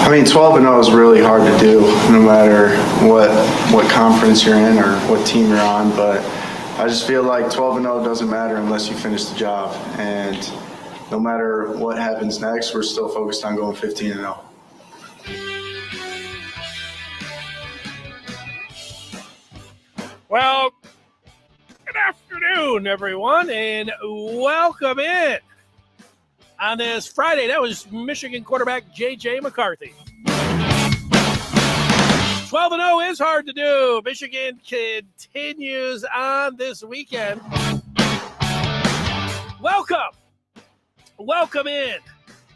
I mean, 12-0 is really hard to do, no matter what conference you're in or what team you're on. But I just feel like 12-0 doesn't matter unless you finish the job. And no matter what happens next, we're still focused on going 15-0. Well, good afternoon, everyone, and welcome in on this Friday. That was Michigan quarterback J.J. McCarthy. 12-0 is hard to do. Michigan continues on this weekend. Welcome in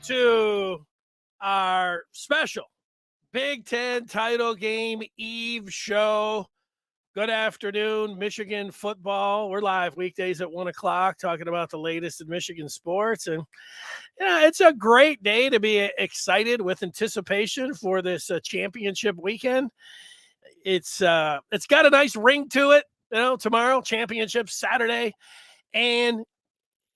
to our special Big Ten title game Eve show. Good afternoon, Michigan football. We're live weekdays at 1 o'clock talking about the latest in Michigan sports. And it's a great day to be excited with anticipation for this championship weekend. It's got a nice ring to it, tomorrow, championship Saturday. And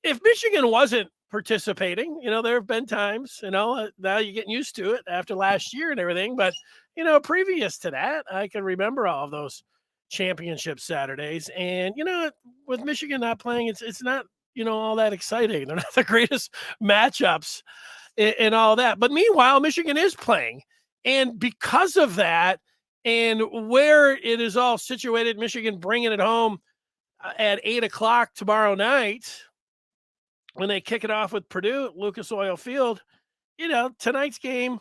if Michigan wasn't participating, there have been times, now you're getting used to it after last year and everything. But, previous to that, I can remember all of those championship Saturdays. And, with Michigan not playing, it's not, all that exciting. They're not the greatest matchups and all that. But meanwhile, Michigan is playing. And because of that, and where it is all situated, Michigan bringing it home at 8 o'clock tomorrow night when they kick it off with Purdue at Lucas Oil Field, tonight's game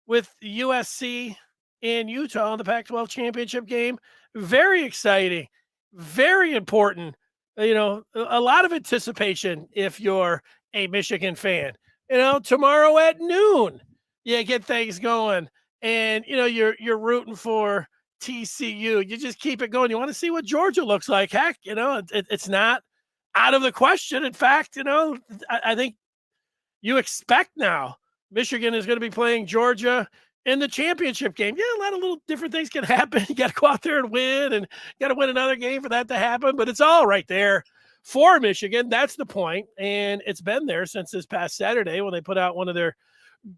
with USC and Utah in the Pac-12 championship game, very exciting, very important. A lot of anticipation if you're a Michigan fan. Tomorrow at noon, you get things going, and you're rooting for TCU. You just keep it going. You want to see what Georgia looks like. Heck, it's not out of the question. In fact, I think you expect now Michigan is going to be playing Georgia in the championship game. Yeah, a lot of little different things can happen. You got to go out there and win, and got to win another game for that to happen. But it's all right there for Michigan. That's the point. And it's been there since this past Saturday when they put out one of their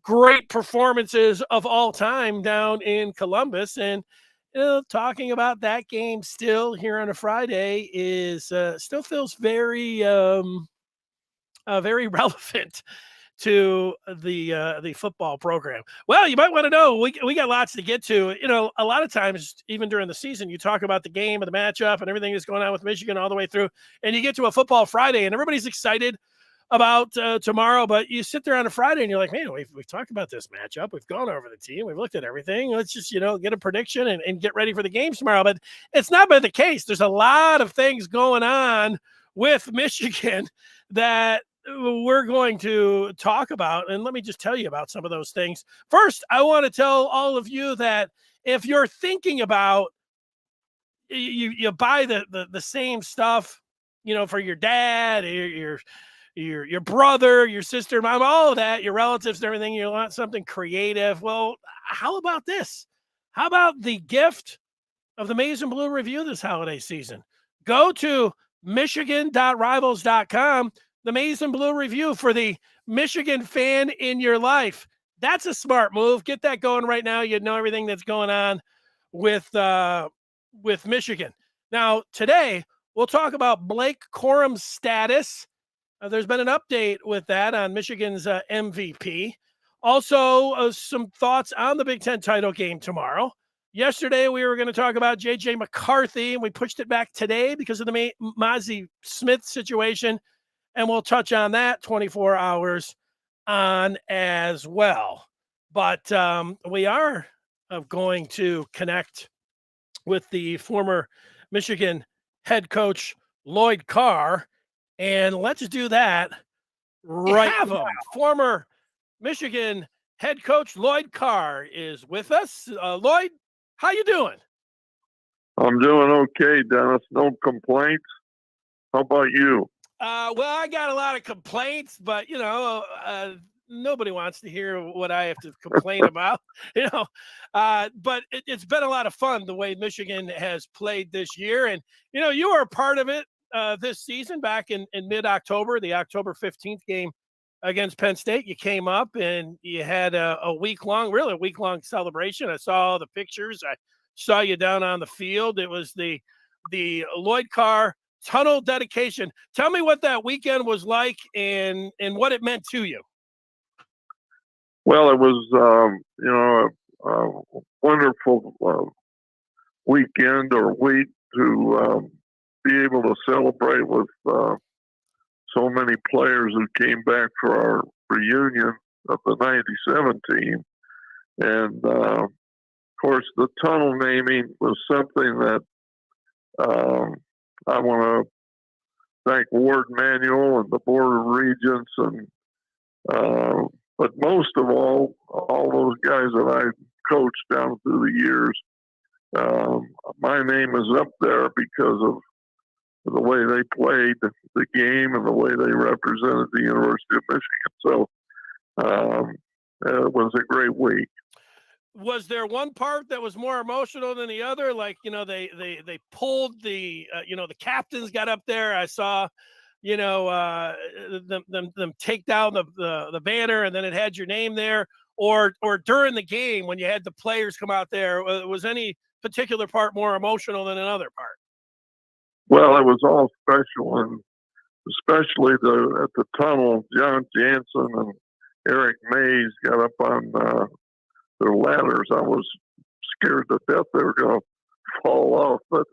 great performances of all time down in Columbus. And talking about that game still here on a Friday is still feels very very relevant to the football program. Well, you might want to know, we got lots to get to. A lot of times, even during the season, you talk about the game and the matchup and everything that's going on with Michigan all the way through, and you get to a football Friday and everybody's excited about tomorrow, but you sit there on a Friday and you're like, man, we've talked about this matchup. We've gone over the team. We've looked at everything. Let's just, get a prediction and get ready for the games tomorrow. But it's not been the case. There's a lot of things going on with Michigan that we're going to talk about. And let me just tell you about some of those things. First, I want to tell all of you that if you're thinking about you buy the same stuff, for your dad, your brother, your sister, mom, all of that, your relatives and everything, you want something creative. Well, how about this? How about the gift of the Maize and Blue Review this holiday season? Go to michigan.rivals.com, the Maize and Blue Review for the Michigan fan in your life. That's a smart move. Get that going right now. You know everything that's going on with Michigan. Now, today, we'll talk about Blake Corum's status. There's been an update with that on Michigan's MVP. Also, some thoughts on the Big Ten title game tomorrow. Yesterday, we were going to talk about J.J. McCarthy, and we pushed it back today because of the Mazi Smith situation, and we'll touch on that 24 hours on as well. But we are going to connect with the former Michigan head coach, Lloyd Carr, and let's do that right now. Former Michigan head coach Lloyd Carr is with us. Lloyd, how you doing? I'm doing okay, Dennis. No complaints. How about you? Well, I got a lot of complaints, but, nobody wants to hear what I have to complain about, but it's been a lot of fun the way Michigan has played this year. And, you were a part of it this season back in mid-October, the October 15th game against Penn State. You came up and you had a week-long celebration. I saw all the pictures. I saw you down on the field. It was the Lloyd Carr tunnel dedication. Tell me what that weekend was like and what it meant to you. Well, it was, a wonderful weekend or week to be able to celebrate with so many players who came back for our reunion of the '97 team. And, of course, the tunnel naming was something that I want to thank Ward Manuel and the Board of Regents, and but most of all those guys that I coached down through the years. My name is up there because of the way they played the game and the way they represented the University of Michigan. So it was a great week. Was there one part that was more emotional than the other? Like, they pulled the captains got up there. I saw, them take down the banner, and then it had your name there. Or during the game when you had the players come out there, was any particular part more emotional than another part? Well, it was all special, and especially at the tunnel, John Jansen and Eric Mays got up on their ladders. I was scared to death they were going to fall off, but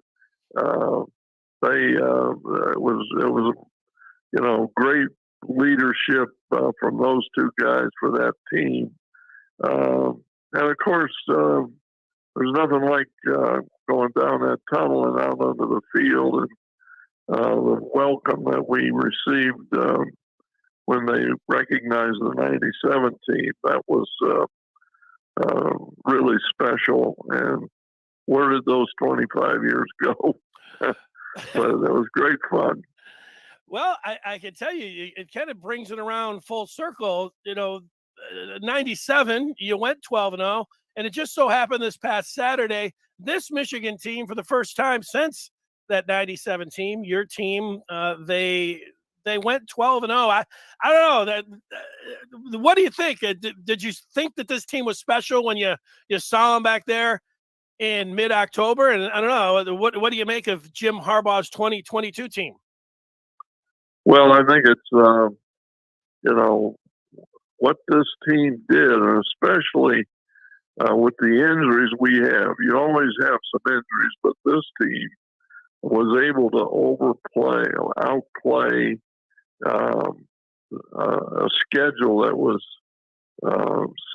it was great leadership from those two guys for that team. And of course, there's nothing like going down that tunnel and out onto the field, and the welcome that we received when they recognized the '97 team. That was really special. And where did those 25 years go? But it was great fun. Well, I can tell you, it kind of brings it around full circle. 97, you went 12-0, and it just so happened this past Saturday, this Michigan team, for the first time since that 97 team, your team, they went 12-0. I don't know. What do you think? Did you think that this team was special when you saw them back there in mid-October? And I don't know, what do you make of Jim Harbaugh's 2022 team? Well, I think it's what this team did, and especially with the injuries we have. You always have some injuries, but this team was able to outplay a schedule that was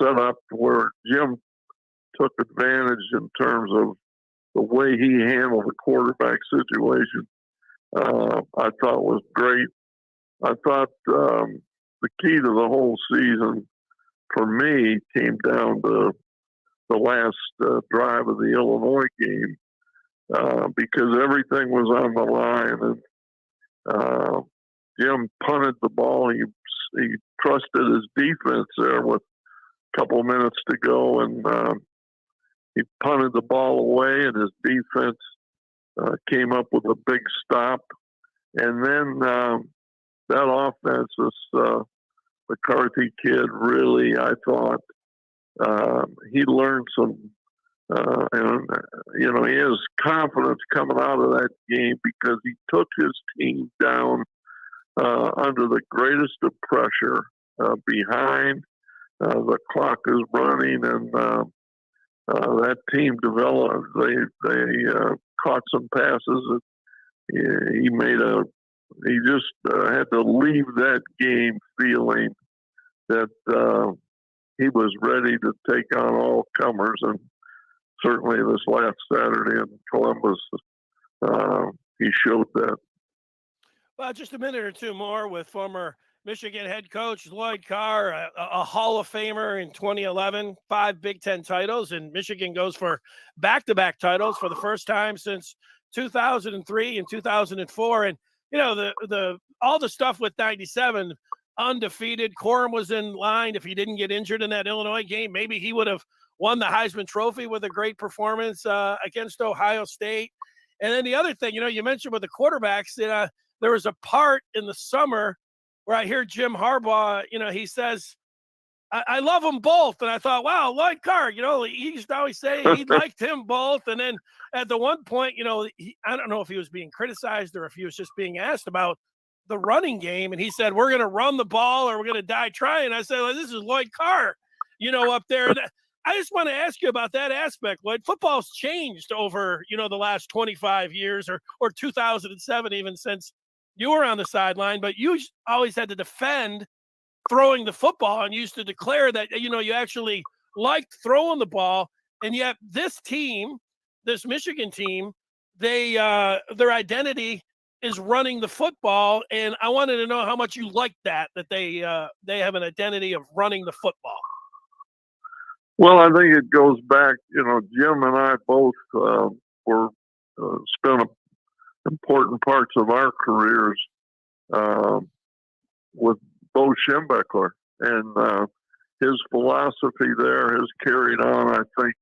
set up where Jim took advantage in terms of the way he handled the quarterback situation. I thought was great. I thought the key to the whole season for me came down to the last drive of the Illinois game because everything was on the line, and Jim punted the ball. He trusted his defense there with a couple minutes to go, and he punted the ball away, and his defense came up with a big stop. And then that offense, this McCarthy kid, really, I thought he learned some, and he has confidence coming out of that game because he took his team down under the greatest of pressure, behind. The clock is running, and that team developed. They caught some passes. He just had to leave that game feeling that he was ready to take on all comers, and certainly this last Saturday in Columbus, he showed that. Well, just a minute or two more with former Michigan head coach Lloyd Carr, a Hall of Famer in 2011, 5 Big Ten titles, and Michigan goes for back-to-back titles for the first time since 2003 and 2004. And the all the stuff with 97, undefeated. Corum was in line. If he didn't get injured in that Illinois game, maybe he would have won the Heisman Trophy with a great performance against Ohio State. And then the other thing, you mentioned with the quarterbacks, there was a part in the summer where I hear Jim Harbaugh, he says, I love them both. And I thought, wow, Lloyd Carr, he used to always say he liked him both. And then at the one point, I don't know if he was being criticized or if he was just being asked about the running game. And he said, we're going to run the ball or we're going to die trying. I said, well, this is Lloyd Carr, up there. And I just want to ask you about that aspect, Lloyd. Football's changed over, the last 25 years or 2007, even since you were on the sideline, but you always had to defend throwing the football and used to declare that, you actually liked throwing the ball. And yet this Michigan team, their identity is running the football. And I wanted to know how much you liked that they have an identity of running the football. Well, I think it goes back, Jim and I both were spent important parts of our careers with Bo Schembechler, and his philosophy there has carried on. I think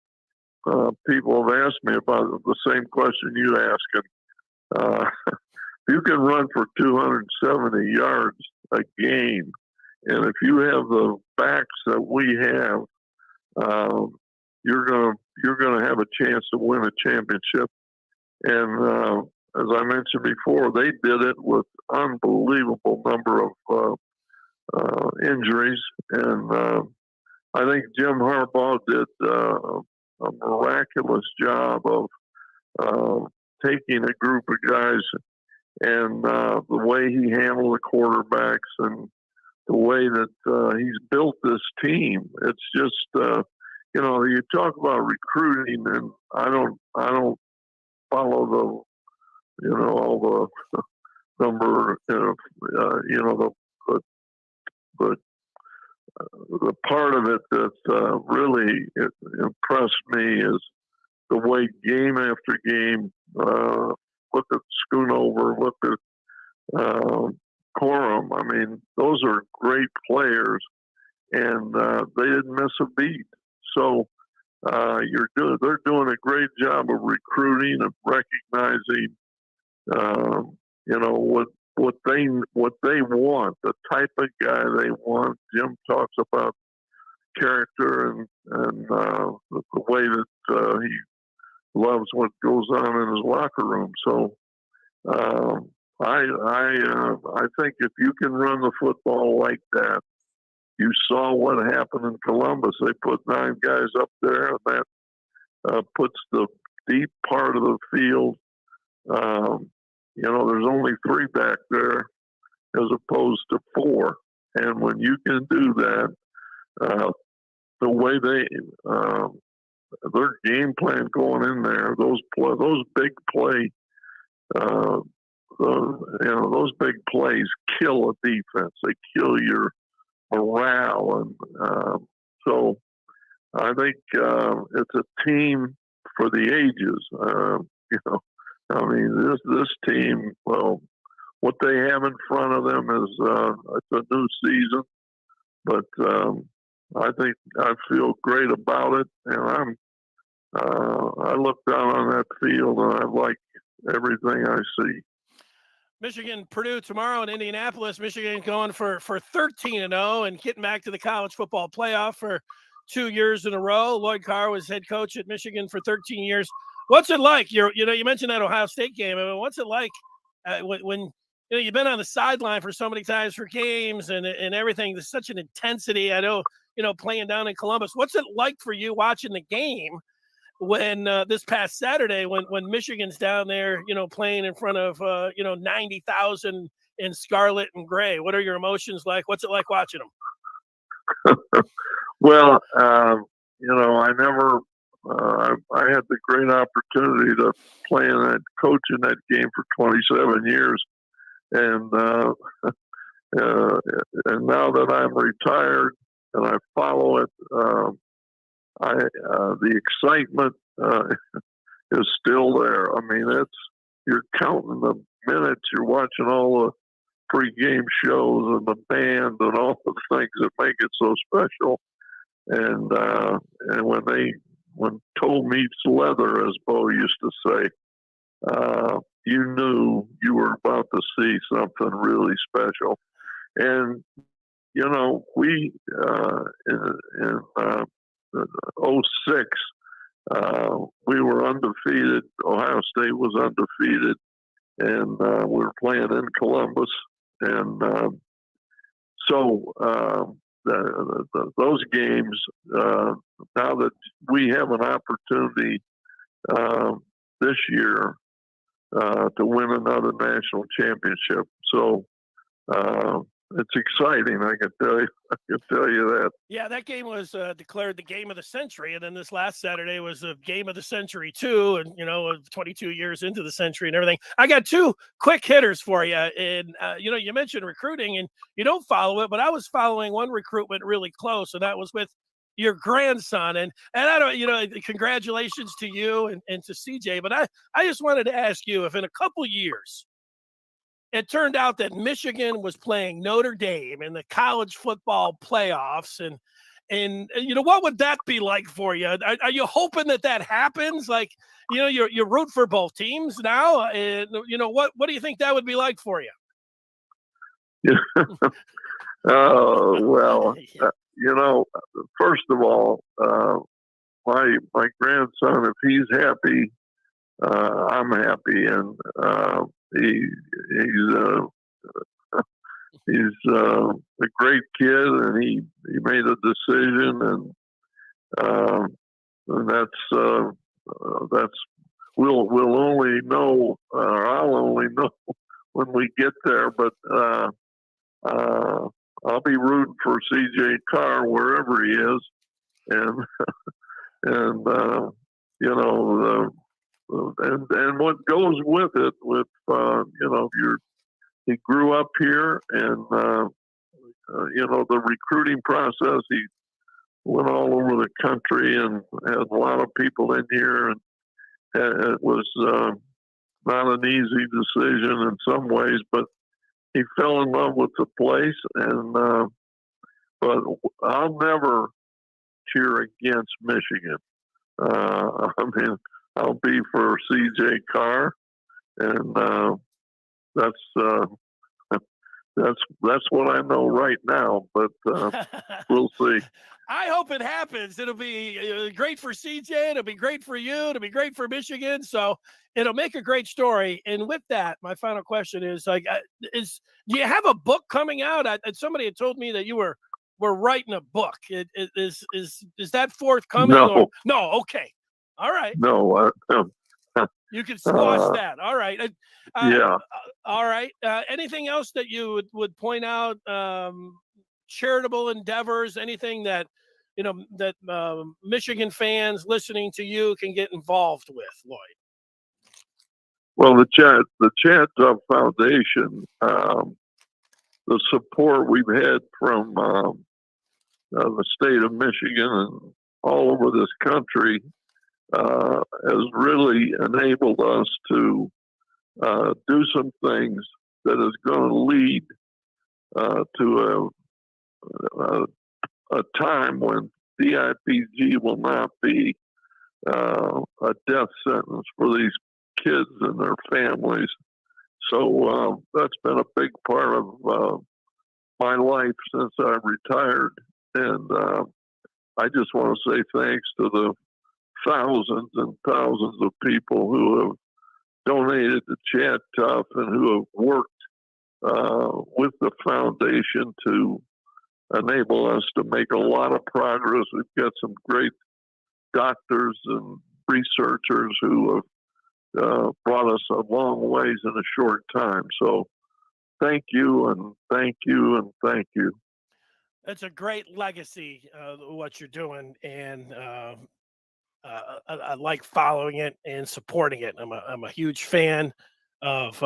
people have asked me about the same question you asked. You can run for 270 yards a game, and if you have the backs that we have, you're gonna have a chance to win a championship. And as I mentioned before, they did it with unbelievable number of injuries, and I think Jim Harbaugh did a miraculous job of taking a group of guys and the way he handled the quarterbacks and the way that he's built this team. It's just you talk about recruiting, and I don't follow the all the number but the part of it that really impressed me is the way game after game, look at Schoonover, look at Corum. I mean, those are great players, and they didn't miss a beat. So they're doing a great job of recruiting and recognizing, what they want, the type of guy they want. Jim talks about character and the way that he loves what goes on in his locker room. So I think if you can run the football like that, you saw what happened in Columbus. They put 9 guys up there, and that puts the deep part of the field. There's only 3 back there as opposed to 4. And when you can do that, the way their game plan going in there, those big play, those big plays kill a defense. They kill your morale, and so I think it's a team for the ages. I mean, this team. Well, what they have in front of them is it's a new season, but I feel great about it, and I look down on that field and I like everything I see. Michigan, Purdue tomorrow in Indianapolis. Michigan going for 13-0 and getting back to the college football playoff for 2 years in a row. Lloyd Carr was head coach at Michigan for 13 years. What's it like? You mentioned that Ohio State game. I mean, what's it like when you've been on the sideline for so many times for games and everything? There's such an intensity. I know, playing down in Columbus. What's it like for you watching the game when this past Saturday when Michigan's down there, playing in front of 90,000 in scarlet and gray? What are your emotions like? What's it like watching them? Well, I never. I had the great opportunity to play coach in that game for 27 years, and now that I'm retired and I follow it, the excitement is still there. I mean, you're counting the minutes, you're watching all the pregame shows and the band and all the things that make it so special, and when toe meets leather, as Bo used to say, you knew you were about to see something really special. And we in '06 we were undefeated. Ohio State was undefeated, and we were playing in Columbus, and so those games. Now that we have an opportunity this year to win another national championship, so it's exciting. I can tell you. I can tell you that. Yeah, that game was declared the game of the century, and then this last Saturday was the game of the century too. And 22 years into the century and everything. I got two quick hitters for you. And you mentioned recruiting, and you don't follow it, but I was following one recruitment really close, and that was with your grandson. And I don't, congratulations to you and to CJ. But I just wanted to ask you if in a couple years it turned out that Michigan was playing Notre Dame in the college football playoffs, and what would that be like for you? Are you hoping that happens? Like, you root for both teams now, and what do you think that would be like for you? Oh well, first of all, my grandson, if he's happy, I'm happy, and he's a great kid, and he made a decision, and that's we'll only know, or I'll only know when we get there, but I'll be rooting for CJ Carr wherever he is, and and what goes with it, he grew up here, and the recruiting process, he went all over the country and had a lot of people in here, and it was not an easy decision in some ways, but he fell in love with the place, and but I'll never cheer against Michigan. I'll be for CJ Carr, and that's what I know right now. But we'll see. I hope it happens. It'll be great for CJ. It'll be great for you. It'll be great for Michigan. So it'll make a great story. And with that, my final question is: do you have a book coming out? Somebody had told me that you were writing a book. Is that forthcoming? No. No. Okay. All right. No. You can squash that. All right. Yeah. All right. Anything else that you would point out? Charitable endeavors? Anything that Michigan fans listening to you can get involved with, Lloyd? Well, the Chad Duff Foundation, the support we've had from the state of Michigan and all over this country has really enabled us to do some things that is going to lead to a time when DIPG will not be a death sentence for these kids and their families. So that's been a big part of my life since I retired. And I just want to say thanks to the thousands and thousands of people who have donated to Chad Tough and who have worked with the foundation to enable us to make a lot of progress. We've got some great doctors and researchers who have brought us a long ways in a short time. So thank you, and thank you, and thank you. That's a great legacy, what you're doing, and I like following it and supporting it. I'm a huge fan of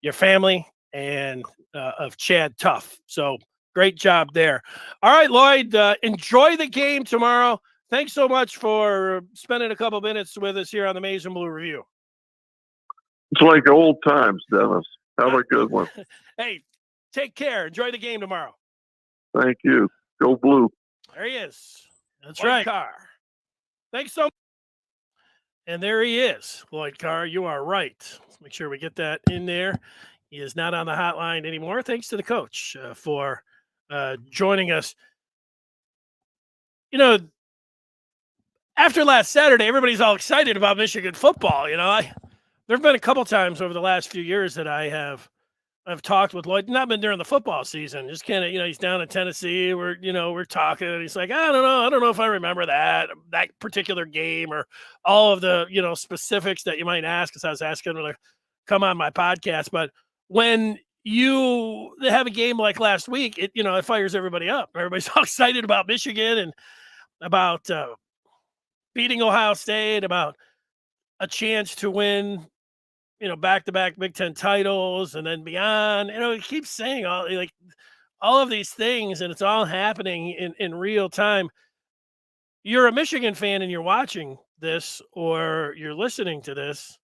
your family and of Chad Tough. So great job there. All right, Lloyd, enjoy the game tomorrow. Thanks so much for spending a couple minutes with us here on the Maize and Blue Review. It's like old times, Dennis. Have a good one. Hey, take care. Enjoy the game tomorrow. Thank you. Go Blue. There he is. That's Lloyd right. Carr. Thanks so much. And there he is, Lloyd Carr. You are right. Let's make sure we get that in there. He is not on the hotline anymore. Thanks to the coach for joining us. You know, after last Saturday, everybody's all excited about Michigan football. There have been a couple times over the last few years that I've talked with Lloyd, not been during the football season, just kind of, he's down in Tennessee. We're talking, and he's like, I don't know if I remember that particular game or all of the, specifics that you might ask, because I was asking him to come on my podcast. But when you have a game like last week, it fires everybody up. Everybody's all excited about Michigan and about beating Ohio State, about a chance to win, back-to-back Big Ten titles and then beyond. He keeps saying all of these things, and it's all happening in real time. You're a Michigan fan and you're watching this or you're listening to this.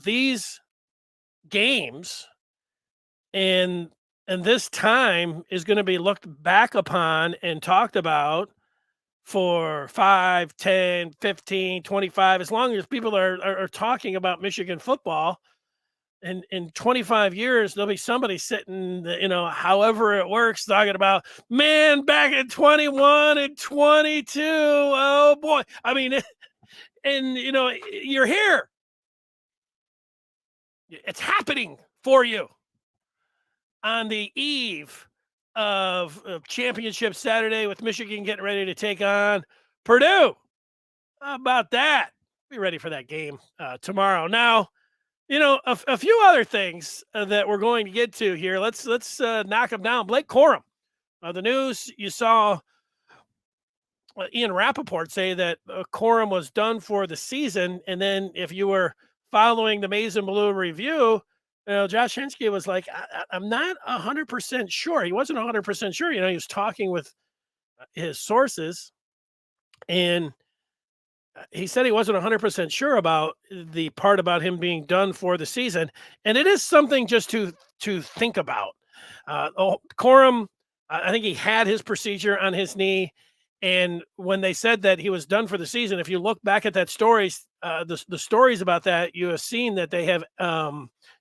These games and this time is going to be looked back upon and talked about for 5, 10, 15, 25, as long as people are talking about Michigan football. And in 25 years, there'll be somebody sitting, however it works, talking about, man, back in 21 and 22. Oh, boy. I mean, and, you're here. It's happening for you on the eve of Championship Saturday with Michigan getting ready to take on Purdue. How about that? Be ready for that game tomorrow. Now, a few other things that we're going to get to here. Let's knock them down. Blake Corum. The news, you saw Ian Rappaport say that Corum was done for the season. And then if you were following the Maize and Blue review, Josh Henschke was like, I'm not 100% sure. He wasn't 100% sure. He was talking with his sources, and he said he wasn't 100% sure about the part about him being done for the season. And it is something just to think about. Corum, I think he had his procedure on his knee. And when they said that he was done for the season, if you look back at that stories, the stories about that, you have seen that they have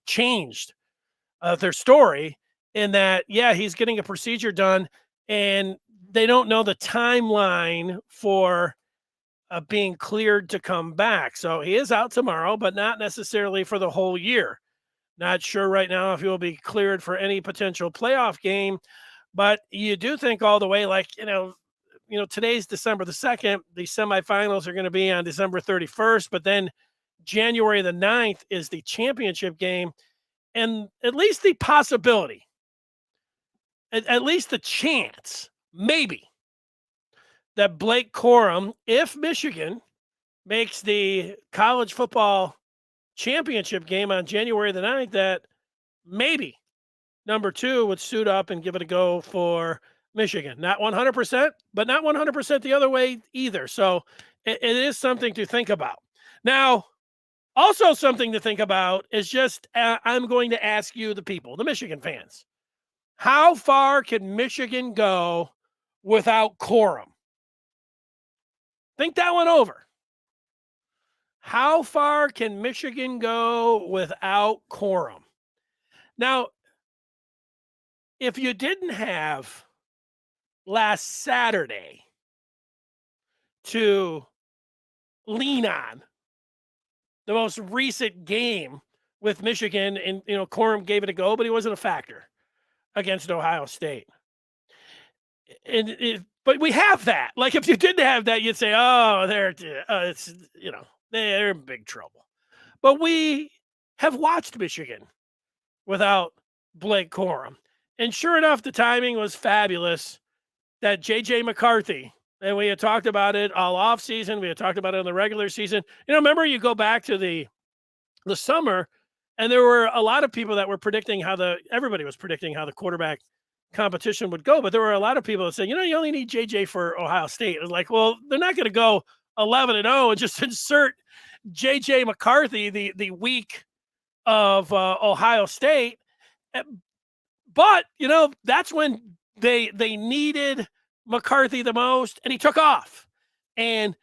changed their story in that, he's getting a procedure done, and they don't know the timeline for being cleared to come back. So he is out tomorrow, but not necessarily for the whole year. Not sure right now if he will be cleared for any potential playoff game, but you do think all the way, today's December the 2nd. The semifinals are going to be on December 31st, but then January the 9th is the championship game. And at least the possibility, at least the chance, maybe, that Blake Corum, if Michigan makes the college football championship game on January the 9th, that maybe number 2 would suit up and give it a go for Michigan. Not 100%, but not 100% the other way either. So it is something to think about. Now, also something to think about is just, I'm going to ask you, the people, the Michigan fans, how far can Michigan go without Corum? Think that one over. How far can Michigan go without Corum? Now, if you didn't have last Saturday to lean on, the most recent game with Michigan, and Corum gave it a go, but he wasn't a factor against Ohio State. But we have that. Like, if you didn't have that, you'd say, "Oh, they're in big trouble." But we have watched Michigan without Blake Corum, and sure enough, the timing was fabulous. That J.J. McCarthy, and we had talked about it all off season. We had talked about it in the regular season. Remember, you go back to the summer, and there were a lot of people that were predicting everybody was predicting how the quarterback competition would go. But there were a lot of people that said, you only need JJ for Ohio State. It was like, well, they're not going to go 11-0 and just insert J.J. McCarthy the week of Ohio State. But, that's when they needed McCarthy the most, and he took off. And,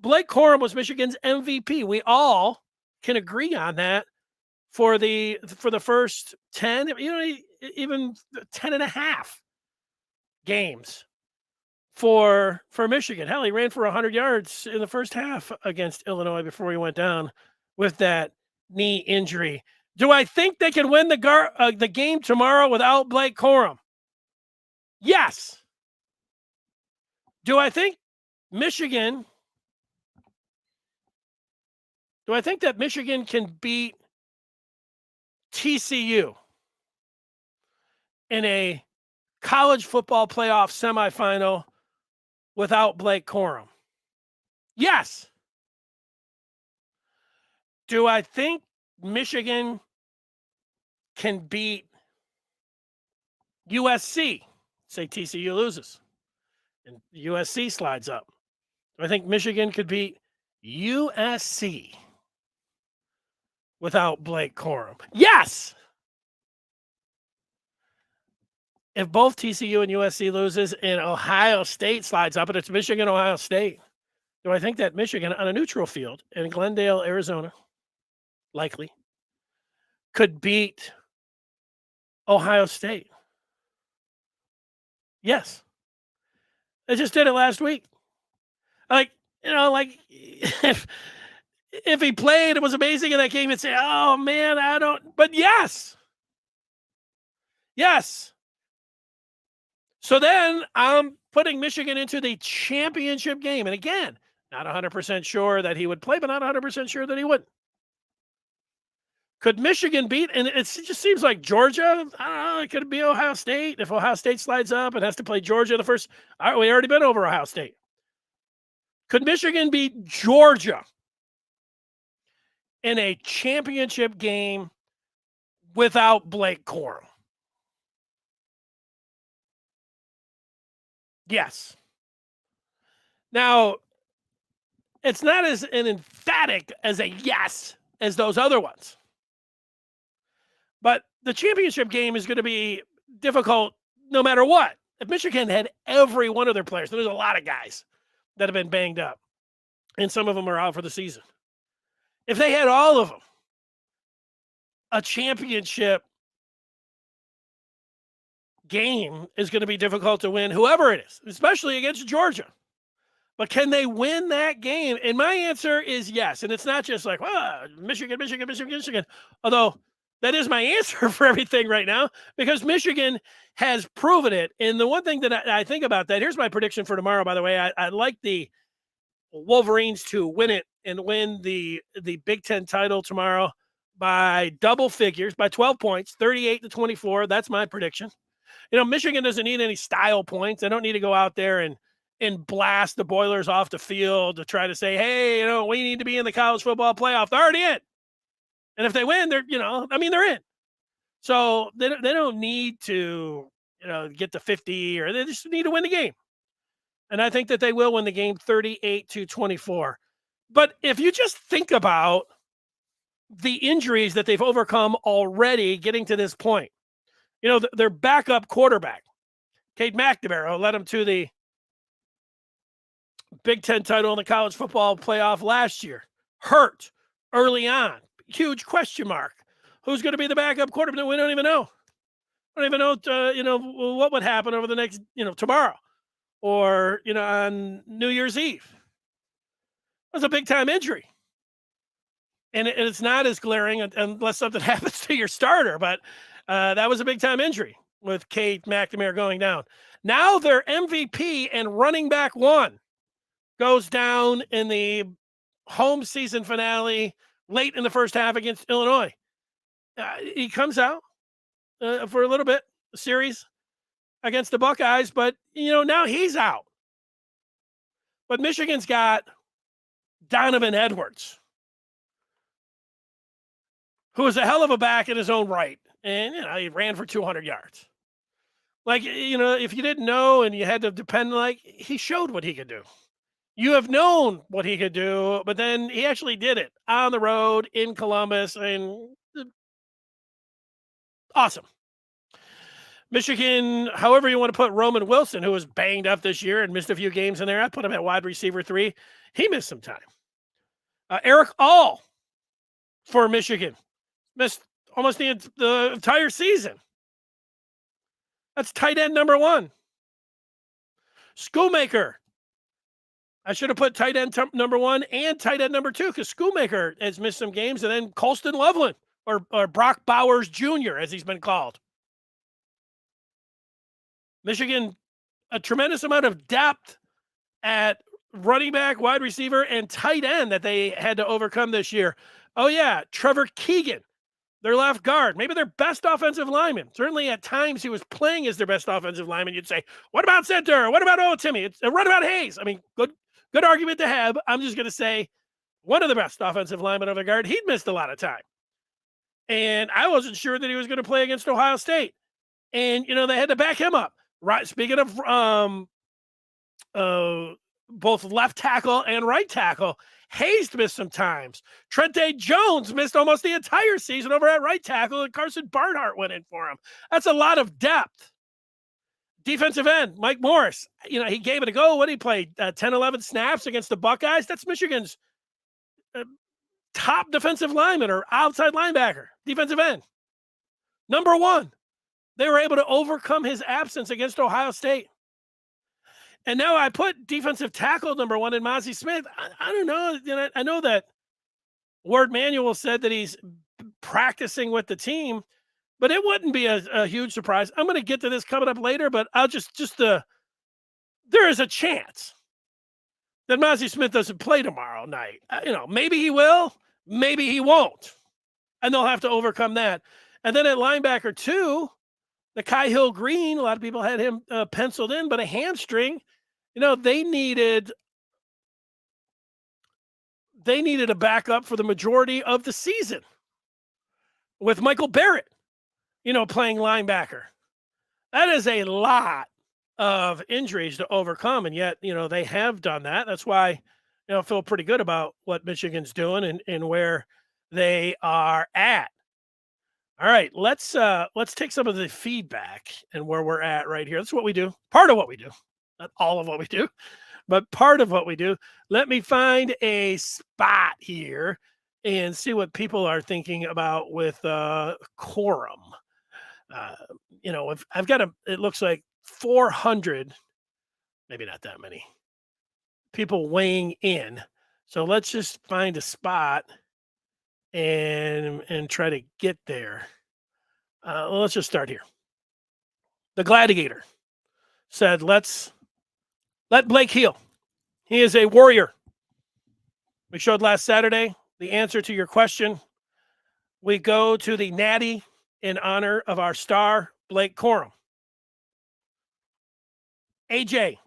Blake Corum was Michigan's MVP. We all can agree on that for the first 10, even 10 and a half games for Michigan. Hell, he ran for 100 yards in the first half against Illinois before he went down with that knee injury. Do I think they can win the game tomorrow without Blake Corum? Yes. Do I think that Michigan can beat TCU in a college football playoff semifinal without Blake Corum? Yes. Do I think Michigan can beat USC? Say TCU loses and USC slides up. Do I think Michigan could beat USC without Blake Corum? Yes. If both TCU and USC loses and Ohio State slides up and it's Michigan, Ohio State, do I think that Michigan on a neutral field in Glendale, Arizona, likely, could beat Ohio State? Yes. They just did it last week. If he played, it was amazing in that game, you'd say, oh man, I don't, but yes. Yes. So then I'm putting Michigan into the championship game. And again, not 100% sure that he would play, but not 100% sure that he wouldn't. Could Michigan beat, and it just seems like Georgia, I don't know, it could be Ohio State. If Ohio State slides up, it has to play Georgia the first. We already been over Ohio State. Could Michigan beat Georgia in a championship game without Blake Corum? Yes. Now, it's not as an emphatic as a yes as those other ones. But the championship game is going to be difficult no matter what. If Michigan had every one of their players, there's a lot of guys that have been banged up, and some of them are out for the season. If they had all of them, a championship game is going to be difficult to win, whoever it is, especially against Georgia. But can they win that game? And my answer is yes. And it's not just like, Michigan. Although that is my answer for everything right now, because Michigan has proven it. And the one thing that I think about that, here's my prediction for tomorrow, by the way. I like the Wolverines to win it and win the Big Ten title tomorrow by double figures, by 12 points, 38-24. That's my prediction. Michigan doesn't need any style points. They don't need to go out there and blast the Boilers off the field to try to say, hey, we need to be in the college football playoff. They're already in. And if they win, they're in. So they don't need to, get to 50, or they just need to win the game. And I think that they will win the game 38-24. But if you just think about the injuries that they've overcome already getting to this point, their backup quarterback, Cade McNamara, led them to the Big Ten title in the college football playoff last year, hurt early on. Huge question mark. Who's going to be the backup quarterback? We don't even know. We don't even know, what would happen over the next, tomorrow or, on New Year's Eve. It was a big-time injury. And it's not as glaring unless something happens to your starter, but that was a big-time injury with Cade McNamara going down. Now their MVP and running back one goes down in the home season finale late in the first half against Illinois. He comes out for a little bit, a series against the Buckeyes, but, now he's out. But Michigan's got Donovan Edwards, who is a hell of a back in his own right. And, he ran for 200 yards. If you didn't know and you had to depend, he showed what he could do. You have known what he could do, but then he actually did it on the road in Columbus, and awesome. Michigan, however you want to put Roman Wilson, who was banged up this year and missed a few games in there. I put him at wide receiver 3. He missed some time. Eric All for Michigan. Missed almost the entire season. That's tight end number 1. Schoolmaker. I should have put tight end number 1 and tight end number 2 because Schoolmaker has missed some games, and then Colston Loveland, or Brock Bowers Jr., as he's been called. Michigan, a tremendous amount of depth at running back, wide receiver, and tight end that they had to overcome this year. Oh, yeah, Trevor Keegan, their left guard, maybe their best offensive lineman. Certainly at times he was playing as their best offensive lineman. You'd say, what about center? What about Timmy? What about Hayes? I mean, good argument to have. I'm just going to say one of the best offensive linemen of the guard. He'd missed a lot of time. And I wasn't sure that he was going to play against Ohio State. And, they had to back him up. Right. Speaking of both left tackle and right tackle, Hayes missed some times. Trente Jones missed almost the entire season over at right tackle, and Carson Barnhart went in for him. That's a lot of depth. Defensive end, Mike Morris, he gave it a go. What did he play? 10, 11 snaps against the Buckeyes? That's Michigan's top defensive lineman or outside linebacker, defensive end. Number 1. They were able to overcome his absence against Ohio State. And now I put defensive tackle number 1 in Mazi Smith. I don't know. I know that Ward Manuel said that he's practicing with the team, but it wouldn't be a huge surprise. I'm going to get to this coming up later, but I'll there is a chance that Mazi Smith doesn't play tomorrow night. Maybe he will, maybe he won't. And they'll have to overcome that. And then at linebacker 2, the Kai Hill Green, a lot of people had him penciled in, but a hamstring, they needed a backup for the majority of the season with Michael Barrett, playing linebacker. That is a lot of injuries to overcome, and yet, they have done that. That's why, I feel pretty good about what Michigan's doing and where they are at. All right, let's take some of the feedback and where we're at right here. That's what we do. Part of what we do. Not all of what we do, but part of what we do. Let me find a spot here and see what people are thinking about with Corum. If I've got it looks like 400, maybe not that many people weighing in. So let's just find a spot and try to get there. Let's just start here. The Gladiator said, let Blake heal. He is a warrior. We showed last Saturday the answer to your question. We go to the Natty in honor of our star, Blake Corum. AJ,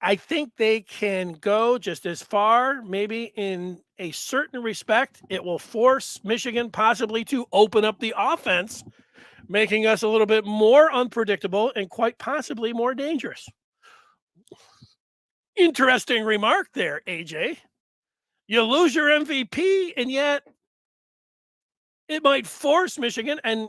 I think they can go just as far, maybe in a certain respect. It will force Michigan possibly to open up the offense, making us a little bit more unpredictable and quite possibly more dangerous. Interesting remark there, AJ. You lose your MVP, and yet it might force Michigan. And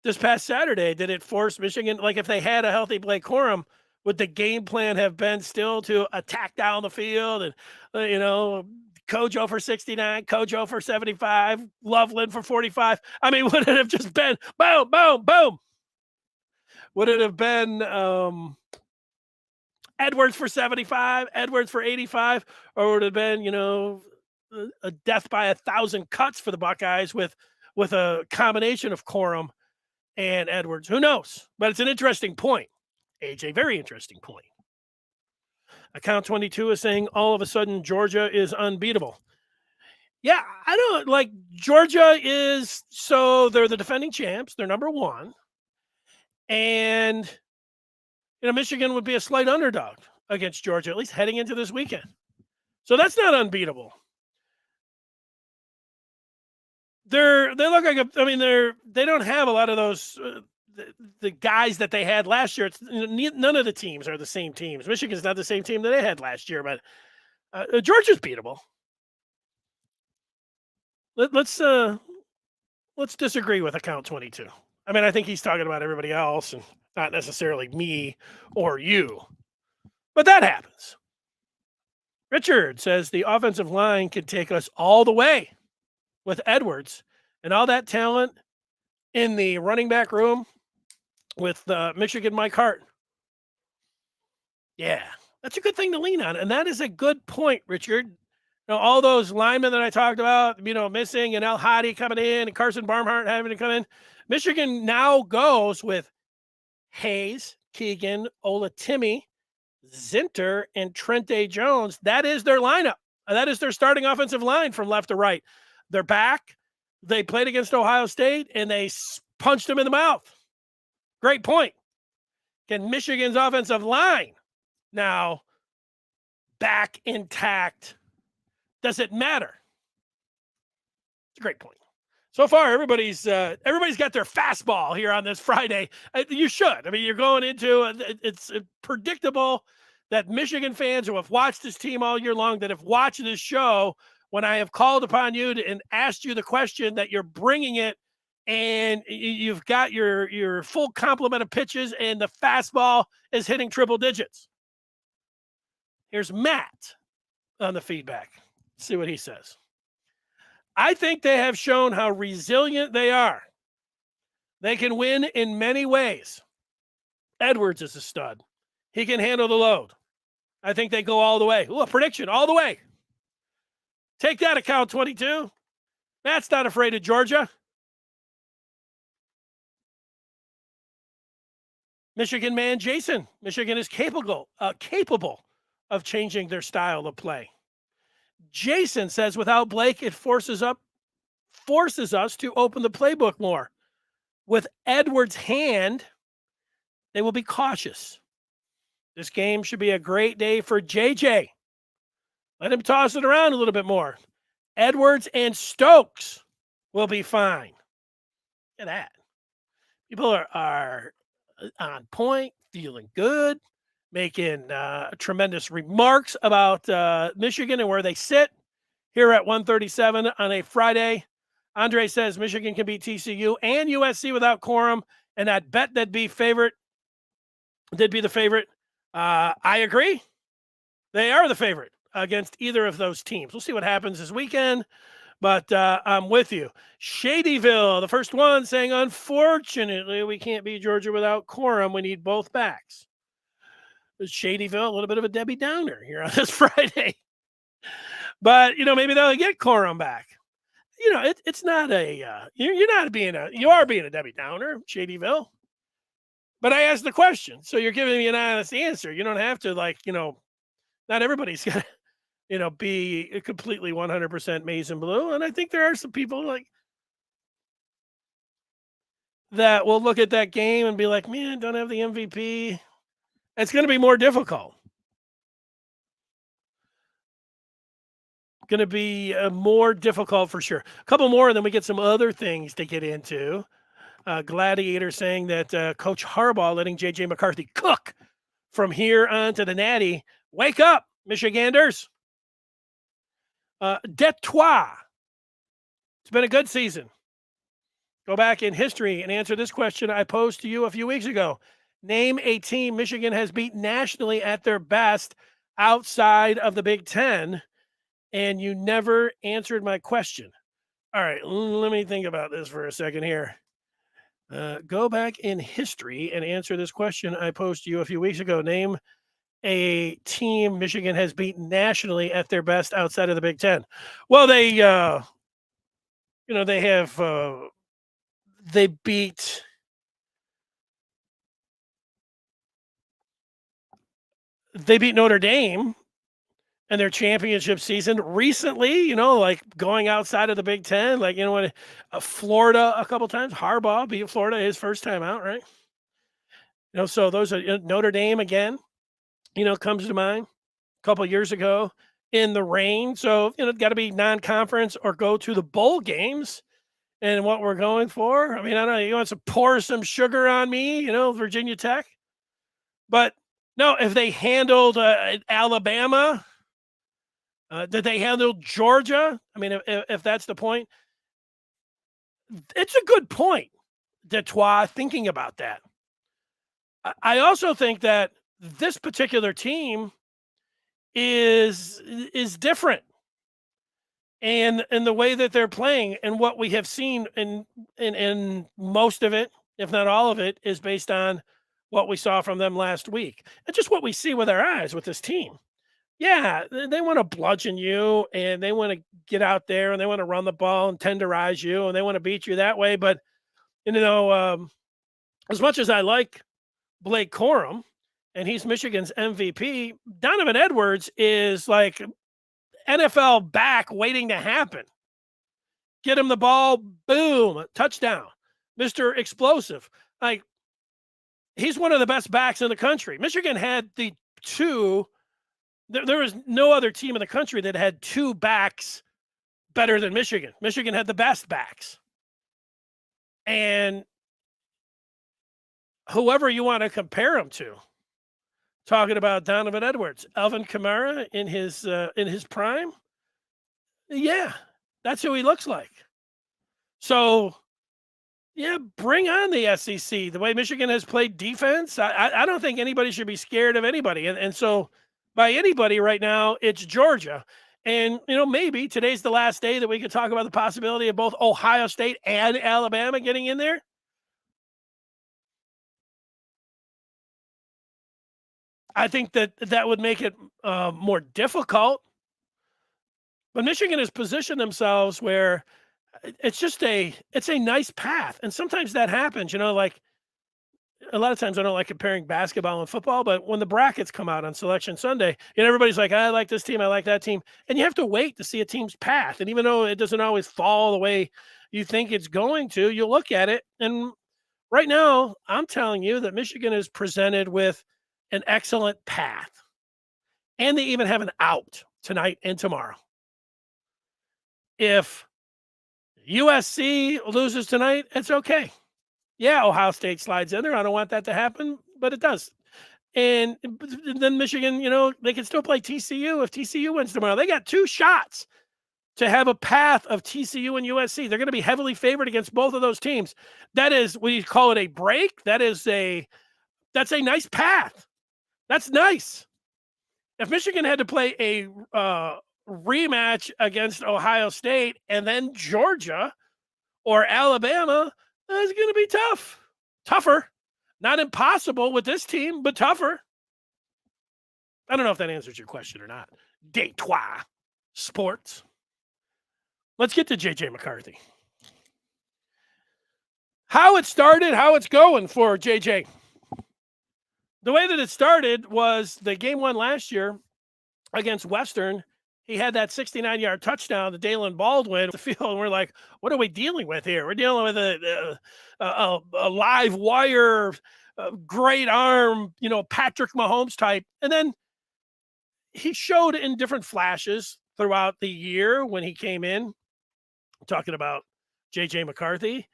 this past Saturday, did it force Michigan? Like if they had a healthy Blake Corum, would the game plan have been still to attack down the field and, Kojo for 69, Kojo for 75, Loveland for 45? I mean, would it have just been boom, boom, boom? Would it have been Edwards for 75, Edwards for 85, or would it have been, a death by 1,000 cuts for the Buckeyes with a combination of Corum and Edwards? Who knows? But it's an interesting point. AJ, very interesting point. Account 22 is saying all of a sudden Georgia is unbeatable. Yeah, I don't like Georgia is, so they're the defending champs. They're number 1. And, Michigan would be a slight underdog against Georgia, at least heading into this weekend. So that's not unbeatable. They look like they don't have a lot of those the guys that they had last year. It's, none of the teams are the same teams. Michigan's not the same team that they had last year, but Georgia's beatable. Let's disagree with account 22. I mean, I think he's talking about everybody else and not necessarily me or you, but that happens. Richard says the offensive line can take us all the way. with Edwards and all that talent in the running back room with Michigan Mike Hart. Yeah, that's a good thing to lean on. And that is a good point, Richard. All those linemen that I talked about, missing, and El Hadi coming in and Carson Barnhart having to come in. Michigan now goes with Hayes, Keegan, Olatimi, Zinter, and Trente Jones. That is their lineup. That is their starting offensive line from left to right. They're back. They played against Ohio State, and they punched them in the mouth. Great point. Can Michigan's offensive line now back intact? Does it matter? It's a great point. So far, everybody's got their fastball here on this Friday. You should. I mean, you're going into it's predictable that Michigan fans who have watched this team all year long, that have watched this show, when I have called upon you and asked you the question, that you're bringing it, and you've got your full complement of pitches, and the fastball is hitting triple digits. Here's Matt on the feedback. Let's see what he says. I think they have shown how resilient they are. They can win in many ways. Edwards is a stud. He can handle the load. I think they go all the way. Ooh, a prediction, all the way. Take that, account 22. Matt's not afraid of Georgia. Michigan man Jason. Michigan is capable of changing their style of play. Jason says without Blake, it forces us to open the playbook more. With Edwards' hand, they will be cautious. This game should be a great day for JJ. Let him toss it around a little bit more. Edwards and Stokes will be fine. Look at that. People are on point, feeling good, making tremendous remarks about Michigan and where they sit here at 1:37 on a Friday. Andre says Michigan can beat TCU and USC without Corum, and I'd bet they'd be the favorite. I agree. They are the favorite against either of those teams. We'll see what happens this weekend, but I'm with you. Shadyville, the first one, saying, unfortunately, we can't beat Georgia without Corum. We need both backs. Shadyville, a little bit of a Debbie Downer here on this Friday. But, maybe they'll get Corum back. It's not you are being a Debbie Downer, Shadyville. But I asked the question, so you're giving me an honest answer. You don't have to, not everybody's going to, be completely 100% maize and blue. And I think there are some people that will look at that game and be like, man, don't have the MVP. It's going to be more difficult. Going to be more difficult for sure. A couple more, and then we get some other things to get into. Gladiator saying that Coach Harbaugh letting J.J. McCarthy cook from here on to the Natty. Wake up, Michiganders. Detroit. It's been a good season. Go back in history and answer this question I posed to you a few weeks ago. Name a team Michigan has beat nationally at their best outside of the Big Ten, and you never answered my question. All right, let me think about this for a second here. Go back in history and answer this question I posed to you a few weeks ago. Name a team Michigan has beaten nationally at their best outside of the Big Ten. Well, they beat Notre Dame in their championship season recently, going outside of the Big Ten, Florida a couple times. Harbaugh beat Florida his first time out, right? So those are Notre Dame again, comes to mind a couple years ago in the rain. So, got to be non-conference or go to the bowl games. And what we're going for, I don't know, you want to pour some sugar on me, Virginia Tech. But no, if they handled Alabama, did they handle Georgia? If that's the point, it's a good point, Detroit, thinking about that. I also think that this particular team is different. and the way that they're playing, and what we have seen in most of it, if not all of it, is based on what we saw from them last week, and just what we see with our eyes with this team. Yeah, they want to bludgeon you, and they want to get out there, and they want to run the ball and tenderize you, and they want to beat you that way. But as much as I like Blake Corum, and he's Michigan's MVP, Donovan Edwards is like NFL back waiting to happen. Get him the ball, boom, touchdown. Mr. Explosive. Like, he's one of the best backs in the country. Michigan had the two. There was no other team in the country that had two backs better than Michigan. Michigan had the best backs. And whoever you want to compare him to, talking about Donovan Edwards, Alvin Kamara in his prime, yeah, that's who he looks like. So, yeah, bring on the SEC. The way Michigan has played defense, I don't think anybody should be scared of anybody. And so, by anybody right now, it's Georgia. And, maybe today's the last day that we could talk about the possibility of both Ohio State and Alabama getting in there. I think that would make it more difficult. But Michigan has positioned themselves where it's a nice path. And sometimes that happens, like a lot of times I don't like comparing basketball and football, but when the brackets come out on Selection Sunday, everybody's like, I like this team, I like that team. And you have to wait to see a team's path. And even though it doesn't always fall the way you think it's going to, you look at it. And right now, I'm telling you that Michigan is presented with an excellent path. And they even have an out tonight and tomorrow. If USC loses tonight, it's okay. Yeah, Ohio State slides in there. I don't want that to happen, but it does. And then Michigan, they can still play TCU if TCU wins tomorrow. They got two shots to have a path of TCU and USC. They're going to be heavily favored against both of those teams. That is, we call it a break. That's a nice path. That's nice. If Michigan had to play a rematch against Ohio State and then Georgia or Alabama, it's going to be tough. Tougher. Not impossible with this team, but tougher. I don't know if that answers your question or not. Detroit Sports. Let's get to JJ McCarthy. How it started, how it's going for JJ. The way that it started was the game one last year against Western. He had that 69-yard touchdown to Dalen Baldwin the field, and we're like, what are we dealing with here? We're dealing with a live wire, great arm, Patrick Mahomes type. And then he showed in different flashes throughout the year when he came in, talking about JJ McCarthy,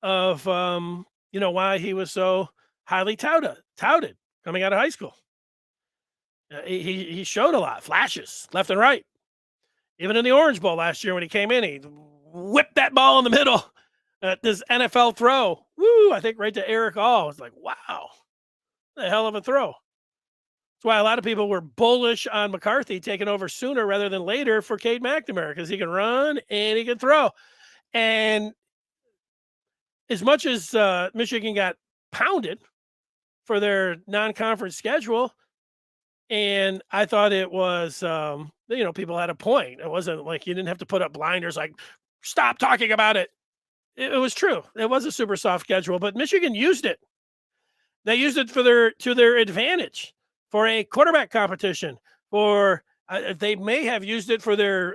of why he was so highly touted coming out of high school. He showed a lot, flashes left and right. Even in the Orange Bowl last year when he came in, he whipped that ball in the middle. This NFL throw. Woo, I think right to Eric All. It's like, wow, the hell of a throw. That's why a lot of people were bullish on McCarthy taking over sooner rather than later for Cade McNamara, because he can run and he can throw. And as much as Michigan got pounded for their non-conference schedule, and I thought it was, people had a point. It wasn't like you didn't have to put up blinders like, stop talking about it. It was true. It was a super soft schedule, but Michigan used it. They used it to their advantage for a quarterback competition. They may have used it for their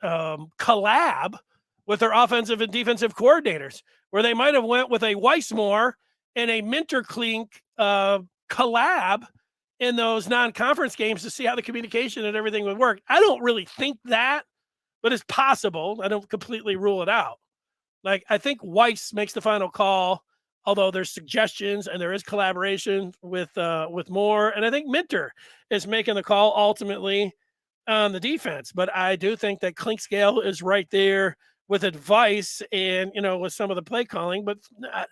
collab with their offensive and defensive coordinators, where they might have went with a Weissmore and a Minterklink collab in those non-conference games to see how the communication and everything would work. I don't really think that, but it's possible. I don't completely rule it out. Like, I think Weiss makes the final call, although there's suggestions and there is collaboration with Moore. And I think Minter is making the call ultimately on the defense. But I do think that Clinkscale is right there with advice and, with some of the play calling. But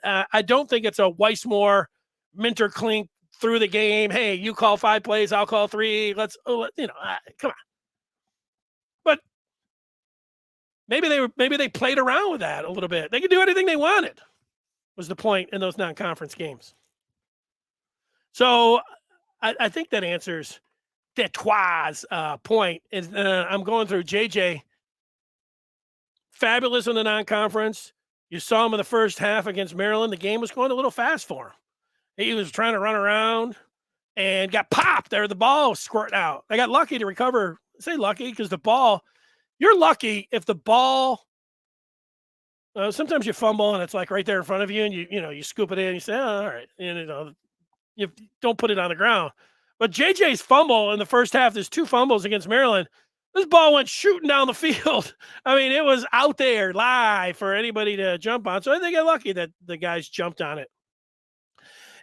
I don't think it's a Weissmore, Minter Klink through the game. Hey, you call 5 plays, I'll call 3. Come on. But maybe they played around with that a little bit. They could do anything they wanted, was the point in those non-conference games. So I think that answers Detroit's point. And I'm going through JJ. Fabulous in the non-conference. You saw him in the first half against Maryland. The game was going a little fast for him. He was trying to run around and got popped there. The ball was squirting out. I got lucky to recover. I say lucky because the ball, you're lucky if the ball, sometimes you fumble and it's like right there in front of you and you scoop it in and you say, oh, all right. And, you don't put it on the ground. But JJ's fumble in the first half, there's 2 fumbles against Maryland. This ball went shooting down the field. I mean, it was out there live for anybody to jump on. So I think I got lucky that the guys jumped on it.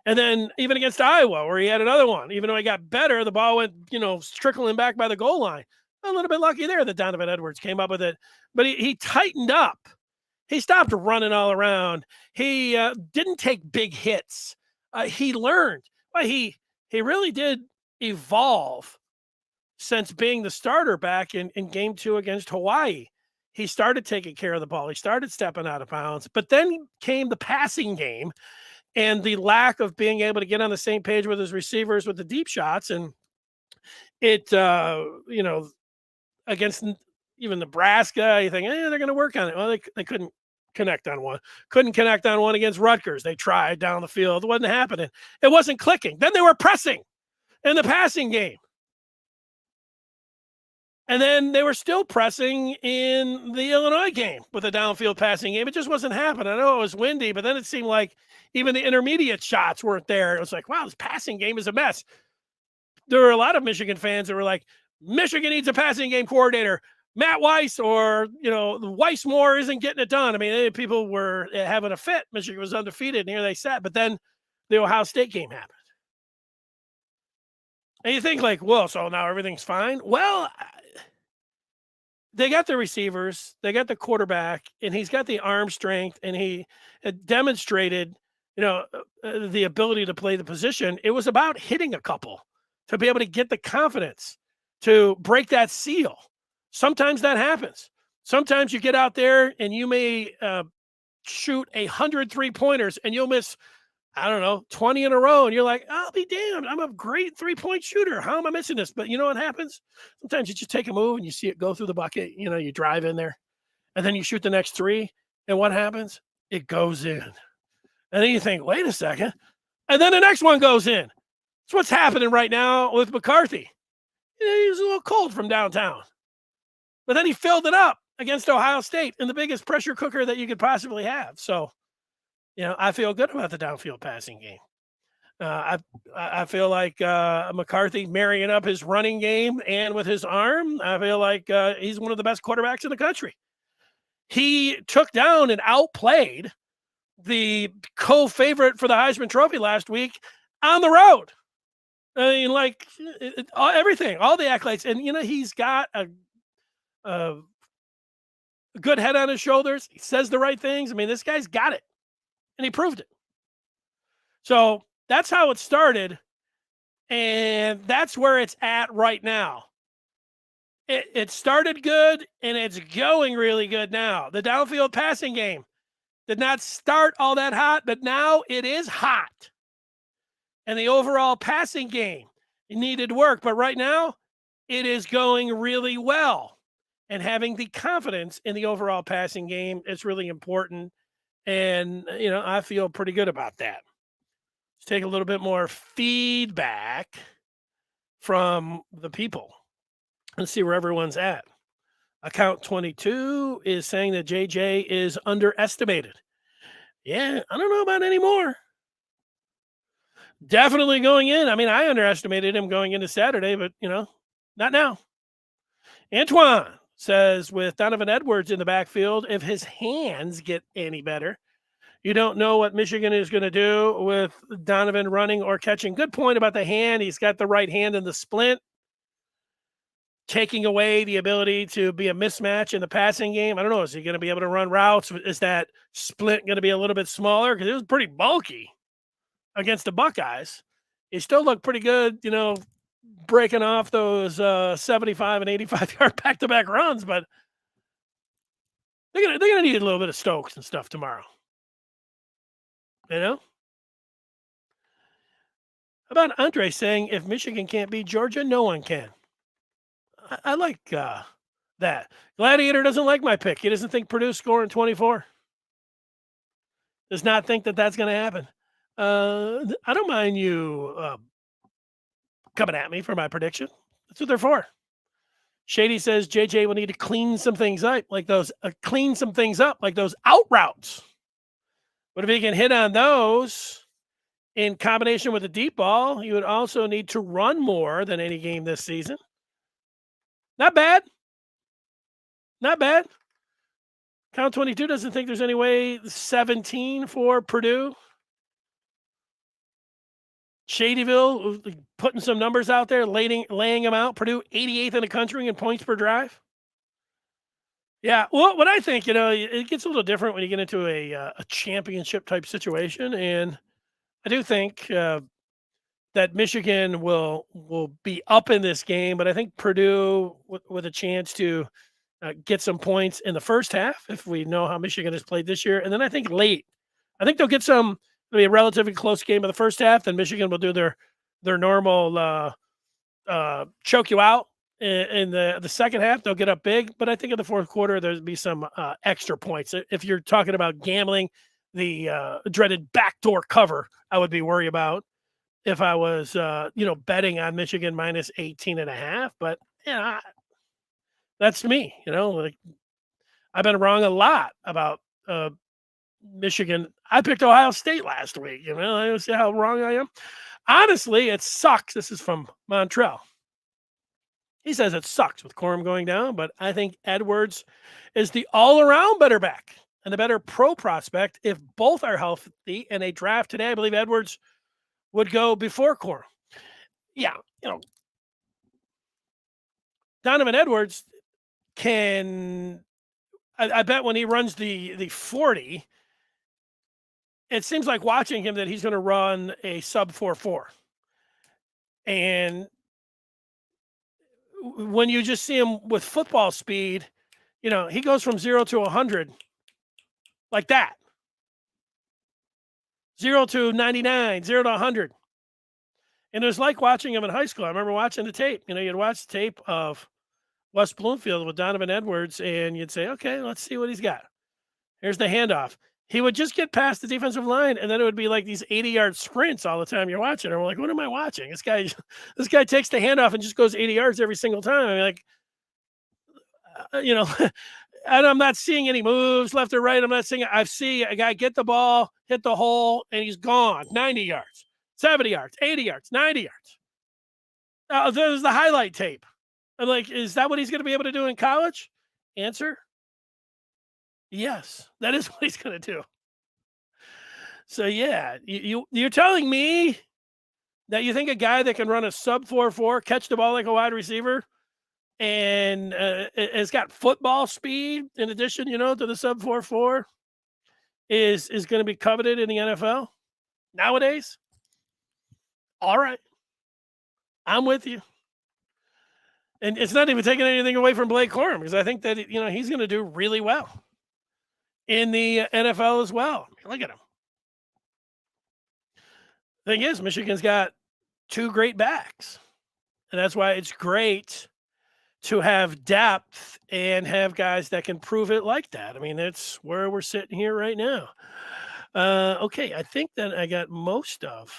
And then even against Iowa, where he had another one, even though he got better, the ball went, trickling back by the goal line. A little bit lucky there that Donovan Edwards came up with it. But he tightened up. He stopped running all around. He didn't take big hits. He learned. Well, he really did evolve since being the starter back in game 2 against Hawaii. He started taking care of the ball. He started stepping out of bounds. But then came the passing game and the lack of being able to get on the same page with his receivers with the deep shots. And it, against even Nebraska, you think, they're going to work on it. Well, they couldn't connect on one. Couldn't connect on one against Rutgers. They tried down the field. It wasn't happening. It wasn't clicking. Then they were pressing in the passing game. And then they were still pressing in the Illinois game with a downfield passing game. It just wasn't happening. I know it was windy, but then it seemed like even the intermediate shots weren't there. It was like, wow, this passing game is a mess. There were a lot of Michigan fans that were like, Michigan needs a passing game coordinator. Matt Weiss or, Weissmore isn't getting it done. I mean, people were having a fit. Michigan was undefeated, and here they sat. But then the Ohio State game happened. And you think like, well, so now everything's fine? Well, they got the receivers, they got the quarterback, and he's got the arm strength, and he had demonstrated, the ability to play the position. It was about hitting a couple to be able to get the confidence to break that seal. Sometimes that happens. Sometimes you get out there and you may shoot 100 3-pointers and you'll miss, 20 in a row. And you're like, I'll be damned. I'm a great 3-point shooter. How am I missing this? But you know what happens? Sometimes you just take a move and you see it go through the bucket. You drive in there and then you shoot the next 3. And what happens? It goes in. And then you think, wait a second. And then the next one goes in. That's what's happening right now with McCarthy. He's a little cold from downtown. But then he filled it up against Ohio State in the biggest pressure cooker that you could possibly have. So, I feel good about the downfield passing game. I feel like McCarthy marrying up his running game and with his arm, I feel like he's one of the best quarterbacks in the country. He took down and outplayed the co-favorite for the Heisman Trophy last week on the road. I mean, everything, all the accolades. And, he's got a good head on his shoulders. He says the right things. I mean, this guy's got it. And he proved it. So that's how it started. And that's where it's at right now. It started good and it's going really good now. The downfield passing game did not start all that hot, but now it is hot. And the overall passing game needed work. But right now, it is going really well. And having the confidence in the overall passing game is really important. And, I feel pretty good about that. Let's take a little bit more feedback from the people. Let's see where everyone's at. Account 22 is saying that JJ is underestimated. Yeah, I don't know about anymore. Definitely going in. I mean, I underestimated him going into Saturday, but, not now. Antoine says with Donovan Edwards in the backfield, if his hands get any better, you don't know what Michigan is going to do with Donovan running or catching. Good point about the hand. He's got the right hand in the splint, taking away the ability to be a mismatch in the passing game. I don't know. Is he going to be able to run routes? Is that splint going to be a little bit smaller? Because it was pretty bulky against the Buckeyes. He still looked pretty good, breaking off those 75 and 85-yard back-to-back runs. But They're gonna need a little bit of Stokes and stuff tomorrow. You know? How about Andre saying if Michigan can't beat Georgia, no one can? I like that. Gladiator doesn't like my pick. He doesn't think Purdue's scoring 24. Does not think that that's going to happen. I don't mind you coming at me for my prediction. That's what they're for. Shady says JJ will need to clean some things up, like those out routes. But if he can hit on those in combination with a deep ball, he would also need to run more than any game this season. Not bad. Not bad. Count 22 doesn't think there's any way 17 for Purdue. Shadyville putting some numbers out there, laying them out. Purdue 88th in the country in points per drive. Yeah, well, what I think, it gets a little different when you get into a championship type situation, and I do think that Michigan will be up in this game, but I think Purdue with a chance to get some points in the first half if we know how Michigan has played this year, and then I think late, I think they'll get some. It'll be a relatively close game in the first half. Then Michigan will do their normal choke you out in the second half. They'll get up big, but I think in the fourth quarter there'll be some extra points. If you're talking about gambling, the dreaded backdoor cover, I would be worried about if I was betting on Michigan minus 18.5. But yeah, that's me. Like I've been wrong a lot about Michigan. I picked Ohio State last week. I see how wrong I am. Honestly, it sucks. This is from Montreal. He says it sucks with Corum going down, but I think Edwards is the all-around better back and the better pro prospect if both are healthy. In a draft today, I believe Edwards would go before Corum. Yeah, Donovan Edwards can. I bet when he runs the 40. It seems like watching him that he's going to run a sub 4.4. And when you just see him with football speed, he goes from 0 to 100 like that. 0 to 99, 0 to 100. And it was like watching him in high school. I remember watching the tape. You'd watch the tape of West Bloomfield with Donovan Edwards, and you'd say, okay, let's see what he's got. Here's the handoff. He would just get past the defensive line, and then it would be like these 80-yard sprints all the time you're watching. And we're like, what am I watching? This guy takes the handoff and just goes 80 yards every single time. I mean, and I'm not seeing any moves left or right. I'm not seeing. I see a guy get the ball, hit the hole, and he's gone. 90 yards, 70 yards, 80 yards, 90 yards. There's the highlight tape. I'm like, is that what he's going to be able to do in college? Answer. Yes, that is what he's going to do. So, yeah, you're telling me that you think a guy that can run a sub 4.4, catch the ball like a wide receiver, and has got football speed in addition, to the sub 4.4 is going to be coveted in the NFL nowadays? All right. I'm with you. And it's not even taking anything away from Blake Corum because I think that, he's going to do really well in the NFL as well. Look at him. Thing is, Michigan's got two great backs. And that's why it's great to have depth and have guys that can prove it like that. I mean, that's where we're sitting here right now. Okay, I think that I got most of.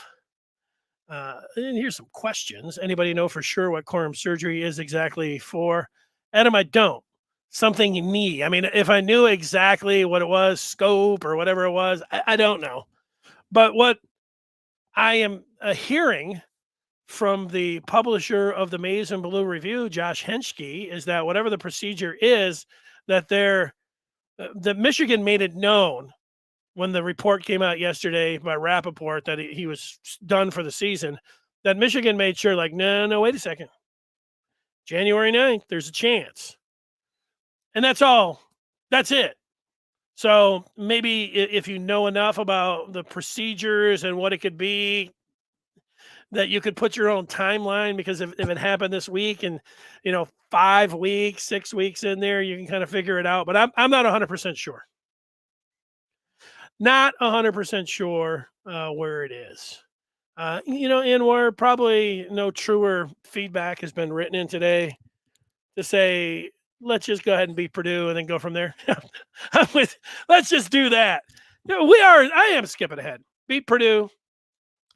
And here's some questions. Anybody know for sure what Corum surgery is exactly for? Adam, I don't. Something knee. I mean, if I knew exactly what it was, scope or whatever it was, I don't know. But what I am hearing from the publisher of the Maize and Blue Review, Josh Henschke, is that whatever the procedure is, that that Michigan made it known when the report came out yesterday by Rappaport that he was done for the season, that Michigan made sure, like, no, wait a second. January 9th, there's a chance. And that's all. That's it. So maybe if you know enough about the procedures and what it could be, that you could put your own timeline, because if it happened this week and 5 weeks, 6 weeks in there, you can kind of figure it out. But I'm not 100% sure. Not 100% sure where it is. And where probably no truer feedback has been written in today to say, let's just go ahead and beat Purdue and then go from there. Let's just do that. I am skipping ahead. Beat Purdue,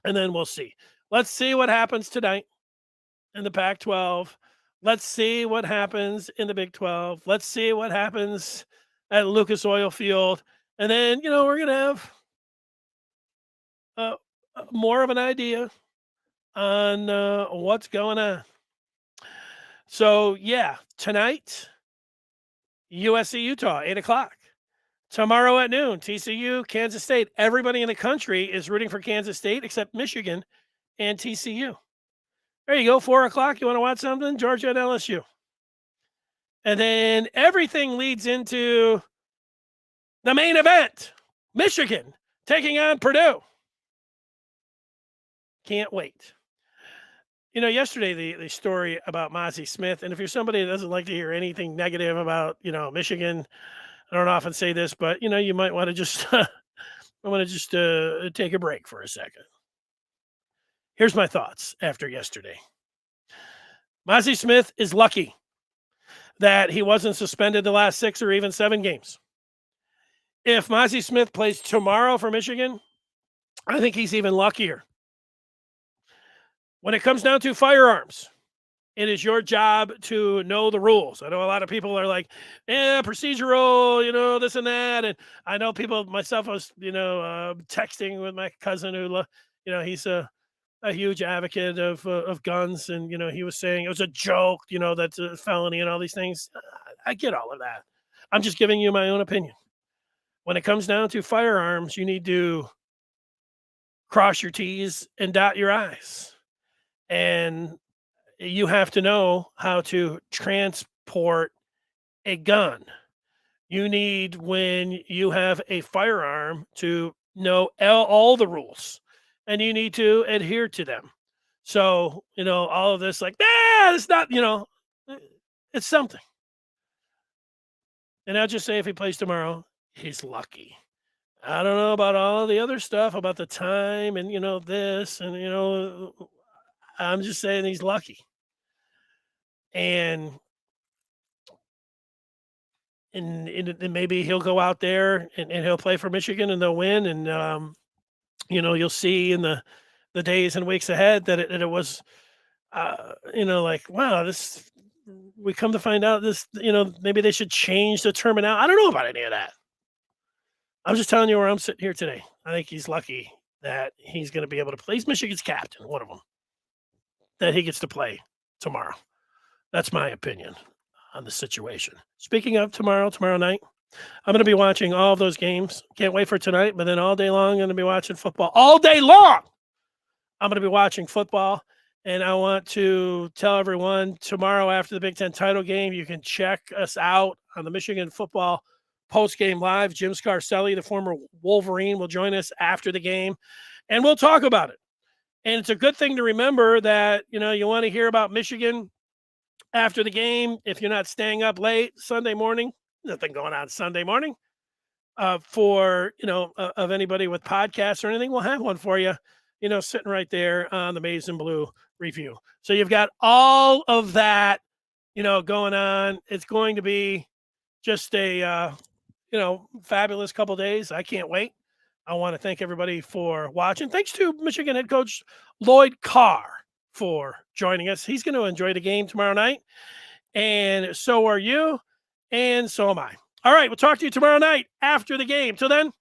and then we'll see. Let's see what happens tonight in the Pac-12. Let's see what happens in the Big 12. Let's see what happens at Lucas Oil Field. And then, we're going to have more of an idea on what's going on. So, tonight, USC, Utah, 8 o'clock. Tomorrow at noon, TCU, Kansas State. Everybody in the country is rooting for Kansas State except Michigan and TCU. There you go, 4 o'clock. You want to watch something? Georgia and LSU. And then everything leads into the main event. Michigan taking on Purdue. Can't wait. Yesterday, the story about Mazi Smith, and if you're somebody that doesn't like to hear anything negative about, Michigan, I don't often say this, but, you might want to just, take a break for a second. Here's my thoughts after yesterday. Mazi Smith is lucky that he wasn't suspended the last 6 or even 7 games. If Mazi Smith plays tomorrow for Michigan, I think he's even luckier. When it comes down to firearms, it is your job to know the rules. I know a lot of people are like, procedural, this and that. And I know people, myself, I was, texting with my cousin who, he's a huge advocate of guns. And, he was saying it was a joke, that's a felony and all these things. I get all of that. I'm just giving you my own opinion. When it comes down to firearms, you need to cross your T's and dot your I's. And you have to know how to transport a gun. You need, when you have a firearm, to know all the rules, and you need to adhere to them. So, all of this, it's not, it's something. And I'll just say, if he plays tomorrow, he's lucky. I don't know about all the other stuff about the time and, this and, I'm just saying he's lucky. And maybe he'll go out there and he'll play for Michigan and they'll win. And, you'll see in the days and weeks ahead that it was, wow, we come to find out this, maybe they should change the terminology. I don't know about any of that. I'm just telling you where I'm sitting here today. I think he's lucky that he's going to be able to play. He's Michigan's captain, one of them, that he gets to play tomorrow. That's my opinion on the situation. Speaking of tomorrow night, I'm going to be watching all of those games. Can't wait for tonight, but then all day long, I'm going to be watching football. All day long, I'm going to be watching football. And I want to tell everyone, tomorrow after the Big Ten title game, you can check us out on the Michigan Football Post-Game Live. Jim Scarcelli, the former Wolverine, will join us after the game, and we'll talk about it. And it's a good thing to remember that, you want to hear about Michigan after the game. If you're not staying up late Sunday morning, nothing going on Sunday morning for, of anybody with podcasts or anything, we'll have one for you, sitting right there on the Maize and Blue review. So you've got all of that, going on. It's going to be just a, fabulous couple days. I can't wait. I want to thank everybody for watching. Thanks to Michigan head coach Lloyd Carr for joining us. He's going to enjoy the game tomorrow night, and so are you, and so am I. All right, we'll talk to you tomorrow night after the game. Till then,